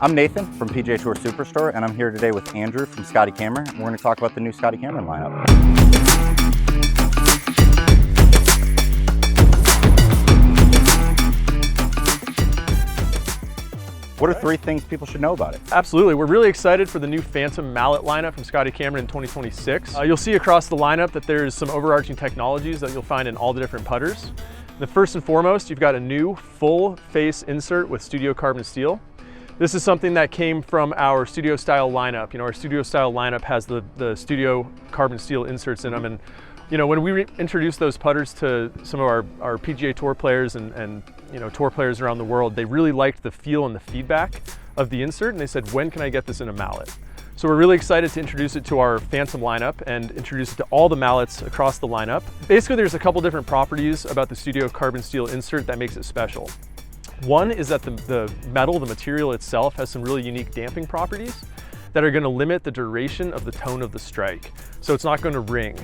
I'm Nathan from PGA Tour Superstore, and I'm here today with Andrew from Scotty Camera. We're going to talk about the new Scotty Camera lineup. What are 3 things people should know about it? Absolutely. We're really excited for the new Phantom Mallet lineup from Scotty Camera in 2026. You'll see across the lineup that there's some overarching technologies that you'll find in all the different putters. The first and foremost, you've got a new full face insert with studio carbon steel. This is something that came from our studio style lineup. You know, our studio style lineup has the studio carbon steel inserts in them. And you know, when we introduced those putters to some of our PGA Tour players and you know, tour players around the world, they really liked the feel and the feedback of the insert, and they said, when can I get this in a mallet? So we're really excited to introduce it to our Phantom lineup and introduce it to all the mallets across the lineup. Basically, there's a couple different properties about the studio carbon steel insert that makes it special. One is that the metal, the material itself, has some really unique damping properties that are going to limit the duration of the tone of the strike. So it's not going to ring.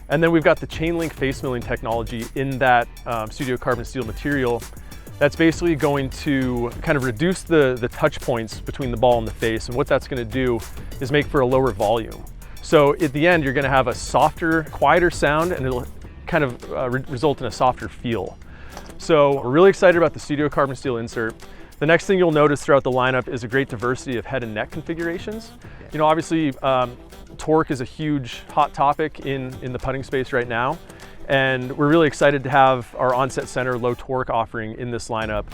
And then we've got the chain link face milling technology in that studio carbon steel material that's basically going to kind of reduce the touch points between the ball and the face. And what that's going to do is make for a lower volume. So at the end, you're going to have a softer, quieter sound, and it'll kind of result in a softer feel. So we're really excited about the studio carbon steel insert. The next thing you'll notice throughout the lineup is a great diversity of head and neck configurations. You know, obviously, torque is a huge hot topic in the putting space right now. And we're really excited to have our onset center low torque offering in this lineup.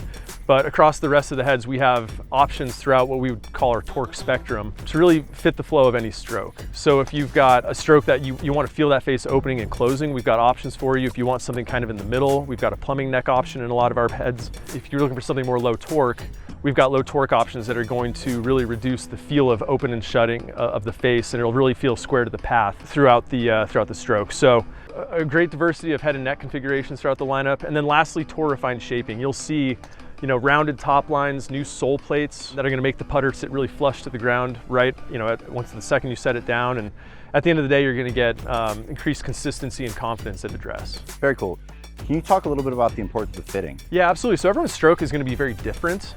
But across the rest of the heads, we have options throughout what we would call our torque spectrum to really fit the flow of any stroke. So if you've got a stroke that you want to feel that face opening and closing, we've got options for you. If you want something kind of in the middle, we've got a plumbing neck option in a lot of our heads. If you're looking for something more low torque, we've got low torque options that are going to really reduce the feel of open and shutting of the face, and it'll really feel square to the path throughout the stroke. So a great diversity of head and neck configurations throughout the lineup. And then lastly, tour refined shaping. You'll see, you know, rounded top lines, new sole plates that are going to make the putter sit really flush to the ground, right? You know, once the second you set it down, and at the end of the day, you're going to get increased consistency and confidence at address. Very cool. Can you talk a little bit about the importance of fitting? Yeah, absolutely. So everyone's stroke is going to be very different.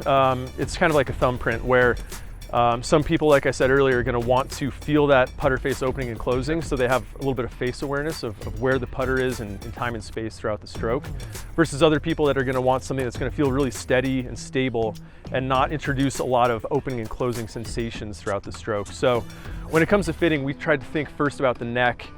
It's kind of like a thumbprint where some people, like I said earlier, are going to want to feel that putter face opening and closing, so they have a little bit of face awareness of where the putter is in time and space throughout the stroke, versus other people that are going to want something that's going to feel really steady and stable and not introduce a lot of opening and closing sensations throughout the stroke. So when it comes to fitting, we tried to think first about the neck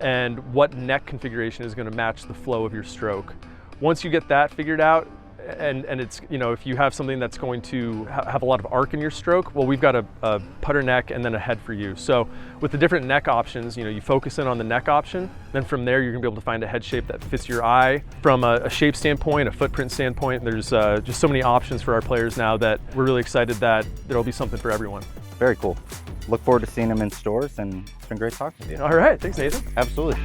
and what neck configuration is going to match the flow of your stroke. Once you get that figured out, and it's, you know, if you have something that's going to have a lot of arc in your stroke, well, we've got a putter neck and then a head for you. So with the different neck options, you know, you focus in on the neck option, then from there you're gonna be able to find a head shape that fits your eye. From a shape standpoint, a footprint standpoint, there's just so many options for our players now that we're really excited that there'll be something for everyone. Very cool. Look forward to seeing them in stores, and it's been great talking with you. All right, thanks, Nathan. Absolutely.